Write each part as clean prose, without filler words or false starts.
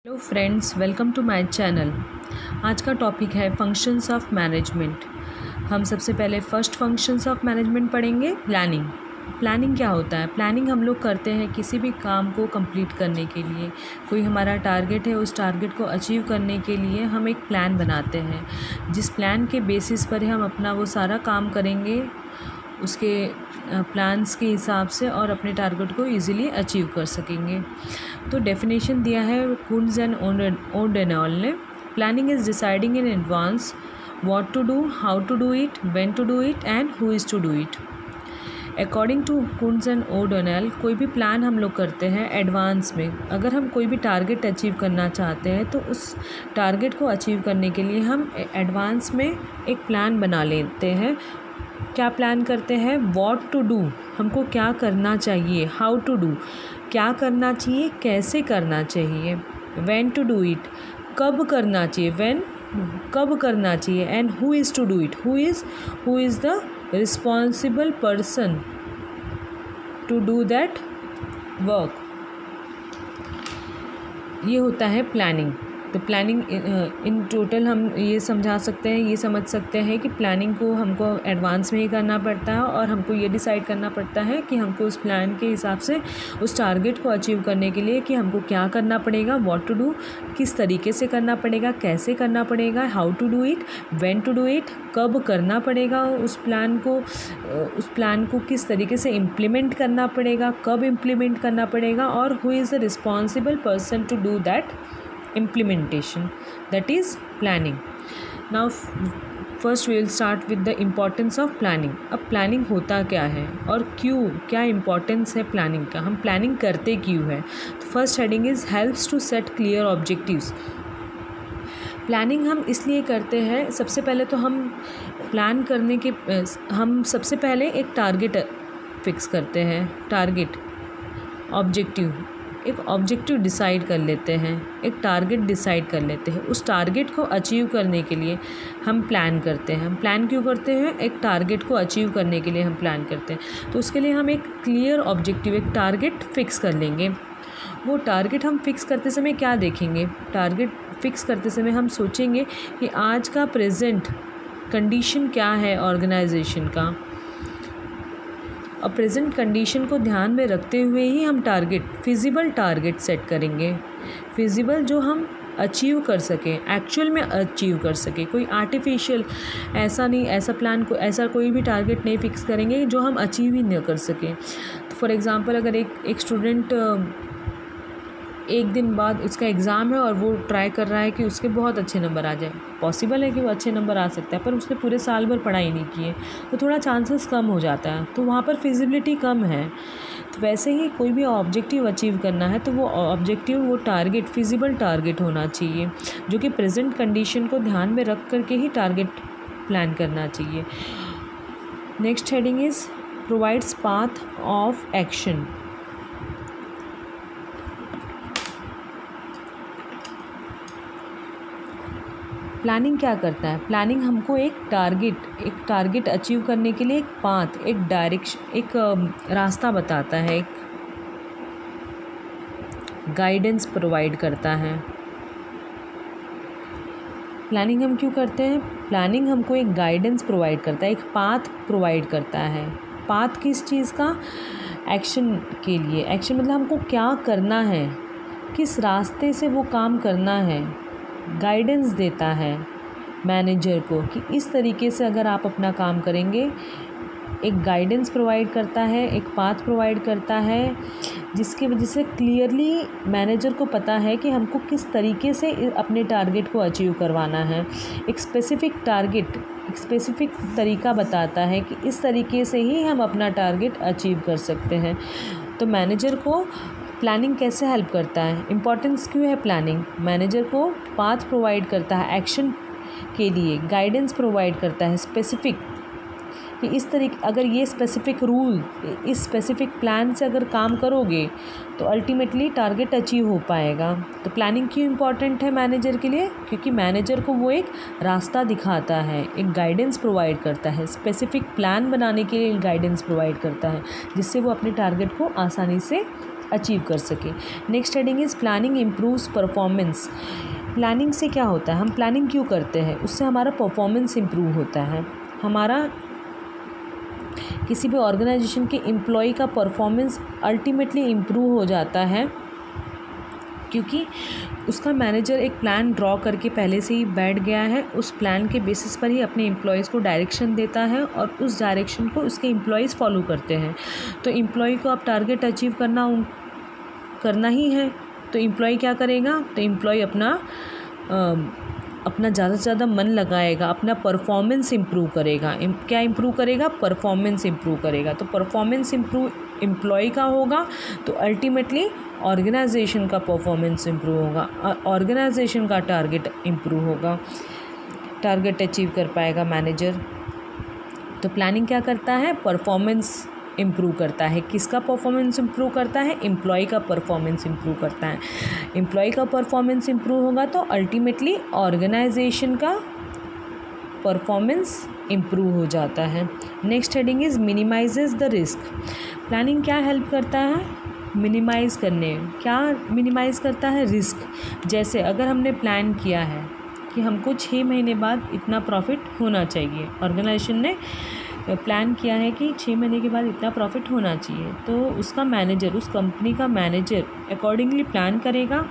Hello friends, welcome to my channel. आज का topic है फंक्शंस ऑफ मैनेजमेंट। हम सबसे पहले फर्स्ट फंक्शंस ऑफ मैनेजमेंट पढ़ेंगे, प्लानिंग। प्लानिंग क्या होता है? प्लानिंग हम लोग करते हैं किसी भी काम को कंप्लीट करने के लिए। कोई हमारा टारगेट है, उस टारगेट को अचीव करने के लिए हम एक प्लान बनाते हैं, जिस प्लान के बेसिस पर हम अपना वो सारा काम करेंगे उसके प्लान्स के हिसाब से और अपने टारगेट को इजीली अचीव कर सकेंगे। तो डेफिनेशन दिया है कुन्स एंड ओडेनॉल ने। Planning is deciding in advance what to do, how to do it, when to do it and who is to do it. According to Koontz and O'Donnell, कोई भी plan हम लोग करते हैं advance में। अगर हम कोई भी टारगेट अचीव करना चाहते हैं तो उस टारगेट को अचीव करने के लिए हम एडवांस में एक प्लान बना लेते हैं। क्या प्लान करते हैं? व्हाट टू डू, हमको क्या करना चाहिए। हाउ टू डू, क्या करना चाहिए, कैसे करना चाहिए। व्हेन टू डू इट, कब करना चाहिए। व्हेन, कब करना चाहिए। And who is to do it, who is the responsible person to do that work. ये होता है प्लानिंग। तो प्लानिंग इन टोटल हम ये समझा सकते हैं, ये समझ सकते हैं कि प्लानिंग को हमको एडवांस में ही करना पड़ता है और हमको ये डिसाइड करना पड़ता है कि हमको उस प्लान के हिसाब से उस टारगेट को अचीव करने के लिए कि हमको क्या करना पड़ेगा, व्हाट टू डू, किस तरीके से करना पड़ेगा, कैसे करना पड़ेगा, how to do it, when to do it, कब करना पड़ेगा उस प्लान को किस तरीके से इम्प्लीमेंट करना पड़ेगा, कब इम्प्लीमेंट करना पड़ेगा, और who is the responsible person to do that implementation, that is planning. Now first we will start with the importance of planning. अब प्लानिंग होता क्या है और क्यों, क्या इम्पोर्टेंस है प्लानिंग का, हम प्लानिंग करते क्यों है। तो first heading is helps to set clear objectives. Planning हम इसलिए करते हैं, सबसे पहले तो हम प्लान करने के हम सबसे पहले एक टारगेट फिक्स करते हैं। टारगेट, ऑब्जेक्टिव, एक ऑब्जेक्टिव डिसाइड कर लेते हैं, एक टारगेट डिसाइड कर लेते हैं। उस टारगेट को अचीव करने के लिए हम प्लान करते हैं। हम प्लान क्यों करते हैं? एक टारगेट को अचीव करने के लिए हम प्लान करते हैं। तो उसके लिए हम एक क्लियर ऑब्जेक्टिव, एक टारगेट फिक्स कर लेंगे। वो टारगेट हम फिक्स करते समय क्या देखेंगे? टारगेट फिक्स करते समय हम सोचेंगे कि आज का प्रेजेंट कंडीशन क्या है ऑर्गेनाइजेशन का, और प्रेजेंट कंडीशन को ध्यान में रखते हुए ही हम टारगेट, फिजिबल टारगेट सेट करेंगे। फिजिबल, जो हम अचीव कर सकें, एक्चुअल में अचीव कर सकें। कोई आर्टिफिशियल ऐसा नहीं, ऐसा कोई भी टारगेट नहीं फिक्स करेंगे जो हम अचीव ही न कर सकें। तो फॉर एग्ज़ाम्पल, अगर एक स्टूडेंट एक दिन बाद उसका एग्ज़ाम है और वो ट्राई कर रहा है कि उसके बहुत अच्छे नंबर आ जाए, पॉसिबल है कि वो अच्छे नंबर आ सकता है, पर उसने पूरे साल भर पढ़ाई नहीं की है, तो थोड़ा चांसेस कम हो जाता है, तो वहाँ पर फिजिबिलिटी कम है। तो वैसे ही कोई भी ऑब्जेक्टिव अचीव करना है तो वो ऑब्जेक्टिव, वो टारगेट फिजिबल टारगेट होना चाहिए, जो कि प्रेजेंट कंडीशन को ध्यान में रख करके ही टारगेट प्लान करना चाहिए। Next heading is provides path of action. Planning क्या करता है? प्लानिंग हमको एक टारगेट अचीव करने के लिए एक पाथ, एक डायरेक्शन, एक रास्ता बताता है, एक गाइडेंस प्रोवाइड करता है। प्लानिंग हम क्यों करते हैं? प्लानिंग हमको एक गाइडेंस प्रोवाइड करता है, एक पाथ प्रोवाइड करता है। पाथ किस चीज़ का? एक्शन के लिए। एक्शन मतलब हमको क्या करना है, किस रास्ते से वो काम करना है। गाइडेंस देता है मैनेजर को कि इस तरीके से अगर आप अपना काम करेंगे, एक गाइडेंस प्रोवाइड करता है, एक पाथ प्रोवाइड करता है, जिसकी वजह से क्लियरली मैनेजर को पता है कि हमको किस तरीके से अपने टारगेट को अचीव करवाना है। एक स्पेसिफ़िक टारगेट, एक स्पेसिफ़िक तरीका बताता है कि इस तरीके से ही हम अपना टारगेट अचीव कर सकते हैं। तो मैनेजर को प्लानिंग कैसे हेल्प करता है? इम्पॉर्टेंस क्यों है प्लानिंग? मैनेजर को पाथ प्रोवाइड करता है एक्शन के लिए, गाइडेंस प्रोवाइड करता है स्पेसिफिक, कि इस तरीके, अगर ये स्पेसिफिक रूल, इस स्पेसिफिक प्लान से अगर काम करोगे तो अल्टीमेटली टारगेट अचीव हो पाएगा। तो प्लानिंग क्यों इम्पॉर्टेंट है मैनेजर के लिए? क्योंकि मैनेजर को वो एक रास्ता दिखाता है, एक गाइडेंस प्रोवाइड करता है, स्पेसिफिक प्लान बनाने के लिए गाइडेंस प्रोवाइड करता है, जिससे वो अपने टारगेट को आसानी से अचीव कर सके। Next heading is planning improves performance. Planning से क्या होता है, हम प्लानिंग क्यों करते हैं, उससे हमारा परफॉर्मेंस इम्प्रूव होता है। हमारा किसी भी ऑर्गेनाइजेशन के एम्प्लॉय का परफॉर्मेंस अल्टीमेटली इम्प्रूव हो जाता है, क्योंकि उसका मैनेजर एक प्लान ड्रॉ करके पहले से ही बैठ गया है, उस प्लान के बेसिस पर ही अपने एम्प्लॉयज़ को डायरेक्शन देता है और उस डायरेक्शन को उसके एम्प्लॉयज़ फॉलो करते हैं। तो एम्प्लॉय को अब टारगेट अचीव करना ही है, तो एम्प्लॉय क्या करेगा, तो एम्प्लॉय अपना ज़्यादा से ज़्यादा मन लगाएगा, अपना परफॉर्मेंस इम्प्रूव करेगा। क्या इम्प्रूव करेगा, परफॉर्मेंस इम्प्रूव करेगा। तो परफॉर्मेंस इम्प्रूव एम्प्लॉय का होगा तो अल्टीमेटली ऑर्गेनाइजेशन का परफॉर्मेंस इम्प्रूव होगा, ऑर्गेनाइजेशन का टारगेट इम्प्रूव होगा, टारगेट अचीव कर पाएगा मैनेजर। तो प्लानिंग क्या करता है, परफॉर्मेंस इम्प्रूव करता है। किसका परफॉर्मेंस इम्प्रूव करता है, एम्प्लॉय का परफॉर्मेंस इम्प्रूव करता है। एम्प्लॉय का परफॉर्मेंस इम्प्रूव होगा तो अल्टीमेटली ऑर्गेनाइजेशन का परफॉर्मेंस इम्प्रूव हो जाता है। Next heading is minimises the risk. Planning क्या हेल्प करता है, मिनिमाइज़ करने, क्या मिनिमाइज़ करता है, रिस्क। जैसे अगर हमने प्लान किया है कि हमको 6 महीने बाद इतना प्रॉफिट होना चाहिए, ऑर्गेनाइजेशन ने प्लान किया है कि 6 महीने के बाद इतना प्रॉफिट होना चाहिए, तो उसका मैनेजर, उस कंपनी का मैनेजर अकॉर्डिंगली प्लान करेगा।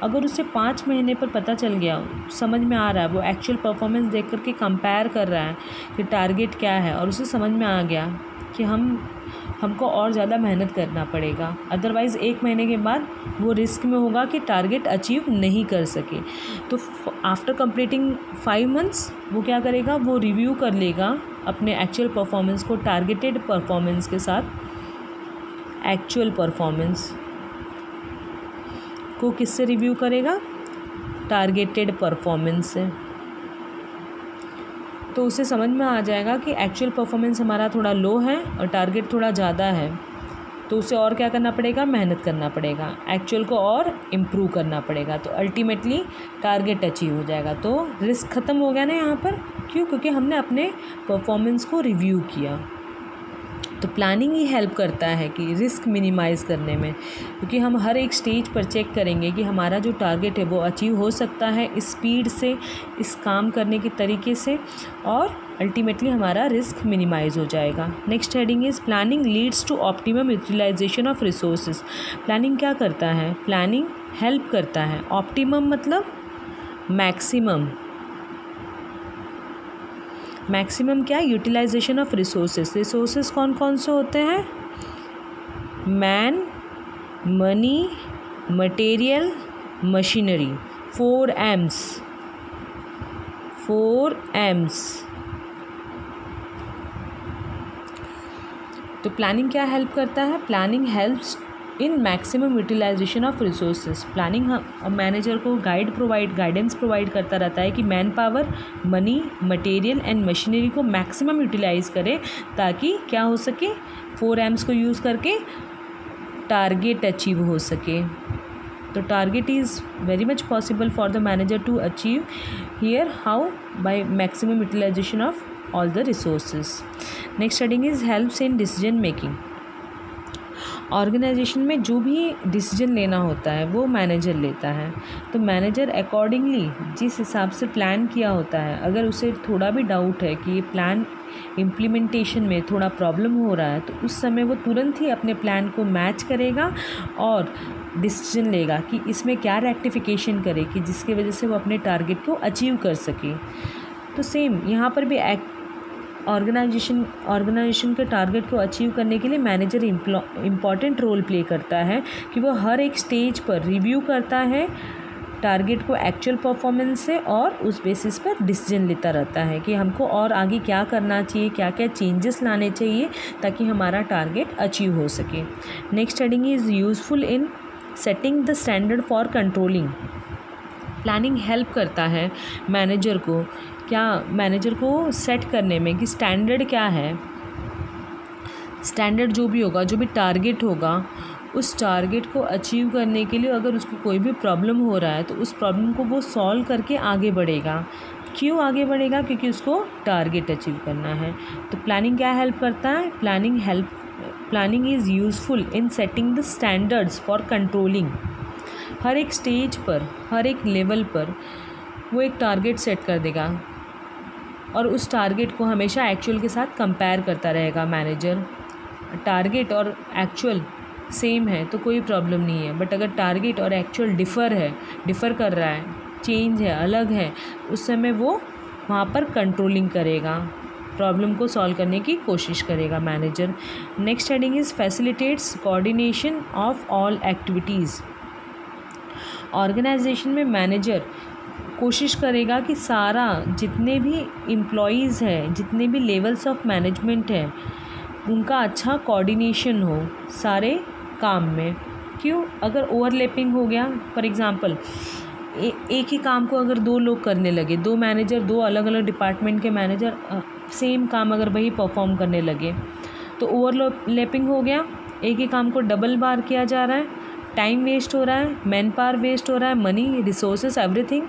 अगर उसे 5 महीने पर पता चल गया, समझ में आ रहा है, वो एक्चुअल परफॉर्मेंस देख करके कंपेयर कर रहा है कि टारगेट क्या है, और उसे समझ में आ गया कि हमको और ज़्यादा मेहनत करना पड़ेगा, अदरवाइज़ 1 महीने के बाद वो रिस्क में होगा कि टारगेट अचीव नहीं कर सके। तो आफ्टर कंप्लीटिंग 5 मंथ्स वो क्या करेगा, वो रिव्यू कर लेगा अपने एक्चुअल परफॉर्मेंस को, टारगेटेड परफॉर्मेंस के साथ। एक्चुअल परफॉर्मेंस को किससे रिव्यू करेगा, टारगेटेड परफॉर्मेंस से। तो उसे समझ में आ जाएगा कि एक्चुअल परफॉर्मेंस हमारा थोड़ा लो है और टारगेट थोड़ा ज़्यादा है, तो उसे और क्या करना पड़ेगा, मेहनत करना पड़ेगा, एक्चुअल को और इम्प्रूव करना पड़ेगा, तो अल्टीमेटली टारगेट अचीव हो जाएगा। तो रिस्क ख़त्म हो गया ना यहाँ पर, क्यों, क्योंकि हमने अपने परफॉर्मेंस को रिव्यू किया। तो प्लानिंग ही हेल्प करता है कि रिस्क मिनिमाइज़ करने में, क्योंकि हम हर एक स्टेज पर चेक करेंगे कि हमारा जो टारगेट है वो अचीव हो सकता है इस स्पीड से, इस काम करने के तरीके से, और अल्टीमेटली हमारा रिस्क मिनिमाइज़ हो जाएगा। Next heading is planning leads to optimum utilisation of resources. Planning क्या करता है, प्लानिंग हेल्प करता है, ऑप्टिमम मतलब मैक्सिमम, मैक्सिमम क्या, यूटिलाइजेशन ऑफ रिसोर्सेज। रिसोर्सेज कौन कौन से होते हैं, man, money, material, machinery, 4 M's, 4 M's। तो प्लानिंग क्या हेल्प करता है, planning helps in maximum utilisation of resources. Planning manager को गाइडेंस प्रोवाइड करता रहता है कि man power, money, material and machinery को मैक्सिमम यूटिलाइज़ करे, ताकि क्या हो सके, 4 M's को यूज़ करके टारगेट अचीव हो सके। तो target is very much possible for the manager to achieve here, how, by maximum utilisation of all the resources. Next heading is helps in decision making. Organisation में जो भी decision लेना होता है वो मैनेजर लेता है, तो मैनेजर अकॉर्डिंगली जिस हिसाब से प्लान किया होता है, अगर उसे थोड़ा भी डाउट है कि ये प्लान इम्प्लीमेंटेशन में थोड़ा प्रॉब्लम हो रहा है, तो उस समय वो तुरंत ही अपने प्लान को मैच करेगा और डिसीजन लेगा कि इसमें क्या रेक्टिफिकेशन करे कि जिसकी वजह से वो अपने टारगेट को अचीव कर सके। तो सेम यहाँ पर भी ऑर्गेनाइजेशन के टारगेट को अचीव करने के लिए मैनेजर इम्पॉर्टेंट रोल प्ले करता है कि वो हर एक स्टेज पर रिव्यू करता है टारगेट को एक्चुअल परफॉर्मेंस से, और उस बेसिस पर डिसीजन लेता रहता है कि हमको और आगे क्या करना चाहिए, क्या क्या चेंजेस लाने चाहिए ताकि हमारा टारगेट अचीव हो सके। Next heading is useful in setting the standard for controlling. Planning help करता है मैनेजर को, क्या, मैनेजर को सेट करने में कि स्टैंडर्ड क्या है, स्टैंडर्ड जो भी होगा, जो भी टारगेट होगा, उस टारगेट को अचीव करने के लिए अगर उसको कोई भी प्रॉब्लम हो रहा है तो उस प्रॉब्लम को वो सॉल्व करके आगे बढ़ेगा। क्यों आगे बढ़ेगा, क्योंकि उसको टारगेट अचीव करना है। तो प्लानिंग क्या हेल्प करता है, planning help planning is useful in setting the standards for controlling. हर एक स्टेज पर, हर एक लेवल पर वो एक टारगेट सेट कर देगा और उस टारगेट को हमेशा एक्चुअल के साथ कंपेयर करता रहेगा मैनेजर। टारगेट और एक्चुअल सेम है तो कोई प्रॉब्लम नहीं है, बट अगर टारगेट और एक्चुअल डिफ़र कर रहा है, चेंज है, अलग है, उस समय वो वहाँ पर कंट्रोलिंग करेगा, प्रॉब्लम को सॉल्व करने की कोशिश करेगा manager. Next heading is facilitates coordination of all activities. Organisation में मैनेजर कोशिश करेगा कि सारा जितने भी एम्प्लॉयज़ हैं, जितने भी लेवल्स ऑफ मैनेजमेंट हैं, उनका अच्छा कोऑर्डिनेशन हो सारे काम में। क्यों? अगर ओवरलैपिंग हो गया, फॉर एग्ज़ाम्पल एक ही काम को अगर 2 लोग करने लगे, 2 मैनेजर, 2 अलग अलग डिपार्टमेंट के मैनेजर सेम काम अगर वही परफॉर्म करने लगे तो ओवरलैपिंग हो गया, एक ही काम को डबल बार किया जा रहा है, टाइम वेस्ट हो रहा है, मैन पावर वेस्ट हो रहा है, मनी, रिसोर्सेज, एवरीथिंग,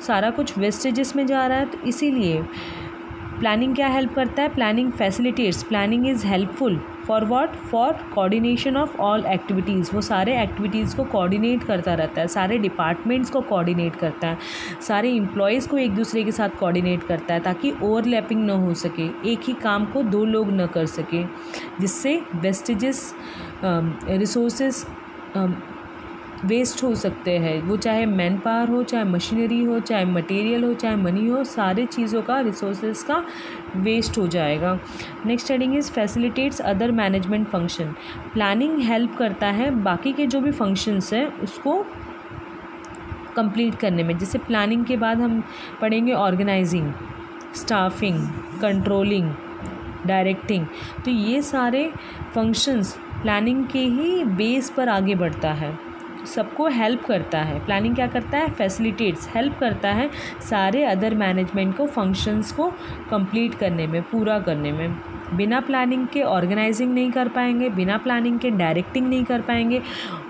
सारा कुछ वेस्टेजेस में जा रहा है। तो इसीलिए प्लानिंग क्या हेल्प करता है? Planning facilitates, planning is helpful for what? For coordination of all activities. वो सारे एक्टिविटीज़ को कोऑर्डिनेट करता रहता है, सारे डिपार्टमेंट्स को कोऑर्डिनेट करता है, सारे एम्प्लॉयज़ को एक दूसरे के साथ कोऑर्डिनेट करता है ताकि ओवरलैपिंग ना हो सके, एक ही काम को 2 लोग न कर सके, जिससे वेस्टेजेस, रिसोर्सेज वेस्ट हो सकते हैं। वो चाहे मैन पावर हो, चाहे मशीनरी हो, चाहे मटेरियल हो, चाहे मनी हो, सारे चीज़ों का, रिसोर्सेज का वेस्ट हो जाएगा। Next heading is facilitates other management function. Planning help करता है बाकी के जो भी फंक्शंस हैं उसको कंप्लीट करने में। जैसे प्लानिंग के बाद हम पढ़ेंगे ऑर्गेनाइजिंग, स्टाफिंग, कंट्रोलिंग, डायरेक्टिंग। तो ये सारे फंक्शंस प्लानिंग के ही बेस पर आगे बढ़ता है, सबको हेल्प करता है। प्लानिंग क्या करता है? फैसिलिटेट्स, हेल्प करता है सारे अदर मैनेजमेंट को, फंक्शंस को कंप्लीट करने में, पूरा करने में। बिना प्लानिंग के ऑर्गेनाइजिंग नहीं कर पाएंगे, बिना प्लानिंग के डायरेक्टिंग नहीं कर पाएंगे,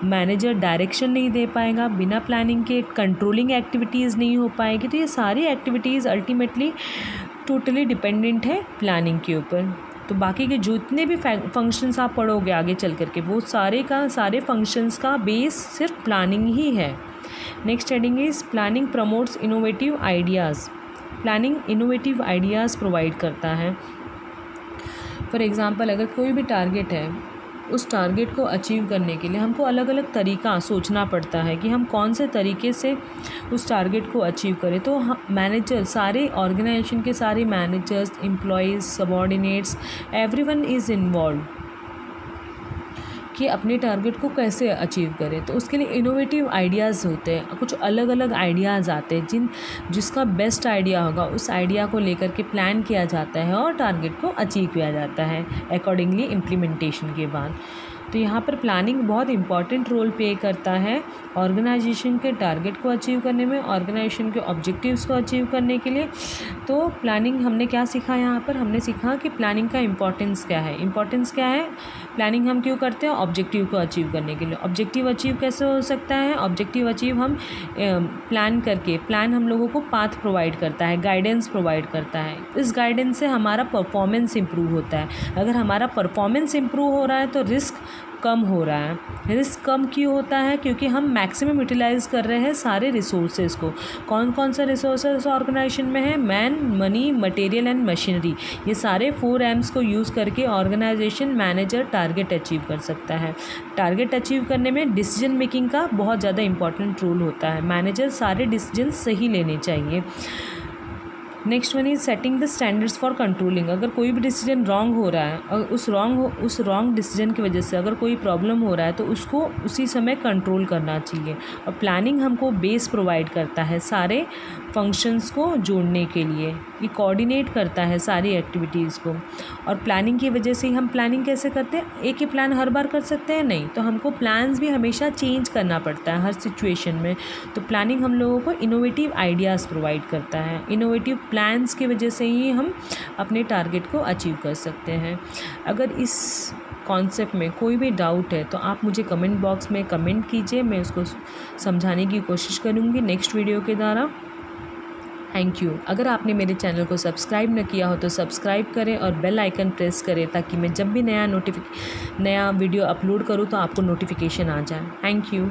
मैनेजर डायरेक्शन नहीं दे पाएगा, बिना प्लानिंग के कंट्रोलिंग एक्टिविटीज़ नहीं हो पाएगी। तो ये सारी एक्टिविटीज़ अल्टीमेटली टोटली डिपेंडेंट है प्लानिंग के ऊपर। तो बाकी के जितने भी फंक्शंस आप पढ़ोगे आगे चल करके, वो सारे फंक्शंस का बेस सिर्फ प्लानिंग ही है। Next heading is planning promotes innovative ideas. Planning innovative ideas provide करता है। फॉर एग्ज़ाम्पल अगर कोई भी टारगेट है, उस टारगेट को अचीव करने के लिए हमको अलग अलग तरीका सोचना पड़ता है कि हम कौन से तरीके से उस टारगेट को अचीव करें। तो मैनेजर, सारे ऑर्गेनाइजेशन के सारे managers, employees, subordinates, everyone is involve कि अपने टारगेट को कैसे अचीव करें। तो उसके लिए इनोवेटिव आइडियाज़ होते हैं, कुछ अलग अलग आइडियाज़ आते हैं, जिसका बेस्ट आइडिया होगा उस आइडिया को लेकर के प्लान किया जाता है और टारगेट को अचीव किया जाता है अकॉर्डिंगली इम्प्लीमेंटेशन के बाद। तो यहाँ पर प्लानिंग बहुत इंपॉर्टेंट रोल प्ले करता है ऑर्गेनाइजेशन के टारगेट को अचीव करने में, ऑर्गेनाइजेशन के ऑब्जेक्टिव्स को अचीव करने के लिए। तो प्लानिंग हमने क्या सीखा यहाँ पर? हमने सीखा कि प्लानिंग का इंपॉर्टेंस क्या है। इंपॉर्टेंस क्या है? प्लानिंग हम क्यों करते हैं? ऑब्जेक्टिव को अचीव करने के लिए। ऑब्जेक्टिव अचीव कैसे हो सकता है? ऑब्जेक्टिव अचीव हम प्लान हम लोगों को पाथ प्रोवाइड करता है, गाइडेंस प्रोवाइड करता है। इस गाइडेंस से हमारा परफॉर्मेंस इम्प्रूव होता है। अगर हमारा परफॉर्मेंस इम्प्रूव हो रहा है तो रिस्क कम हो रहा है। रिस्क कम क्यों होता है? क्योंकि हम मैक्सिमम यूटिलाइज कर रहे हैं सारे रिसोर्सेज को। कौन कौन सा रिसोर्सेज ऑर्गेनाइजेशन में है? Man, money, material and machinery. ये सारे 4 M's को यूज़ करके ऑर्गेनाइजेशन, मैनेजर टारगेट अचीव कर सकता है। टारगेट अचीव करने में डिसीजन मेकिंग का बहुत ज़्यादा इंपॉर्टेंट रोल होता है। मैनेजर सारे डिसीजन सही लेने चाहिए। Next one is setting the standards for controlling. अगर कोई भी डिसीजन रॉन्ग हो रहा है और उस रॉन्ग डिसीजन की वजह से अगर कोई प्रॉब्लम हो रहा है तो उसको उसी समय कंट्रोल करना चाहिए। और प्लानिंग हमको बेस प्रोवाइड करता है सारे फंक्शंस को जोड़ने के लिए। ये कोऑर्डिनेट करता है सारी एक्टिविटीज़ को। और प्लानिंग की वजह से ही हम प्लानिंग कैसे करते हैं? एक ही प्लान हर बार कर सकते हैं? नहीं। तो हमको प्लान्स भी हमेशा चेंज करना पड़ता है हर सिचुएशन में। तो प्लानिंग हम लोगों को इनोवेटिव आइडियाज़ प्रोवाइड करता है। इनोवेटिव प्लान्स की वजह से ही हम अपने टारगेट को अचीव कर सकते हैं। अगर इस कॉन्सेप्ट में कोई भी डाउट है तो आप मुझे कमेंट बॉक्स में कमेंट कीजिए, मैं उसको समझाने की कोशिश करूँगी नेक्स्ट वीडियो के द्वारा। Thank you. अगर आपने मेरे चैनल को सब्सक्राइब न किया हो तो सब्सक्राइब करें और बेल आइकन प्रेस करें ताकि मैं जब भी नया वीडियो अपलोड करूँ तो आपको नोटिफिकेशन आ जाए। Thank you.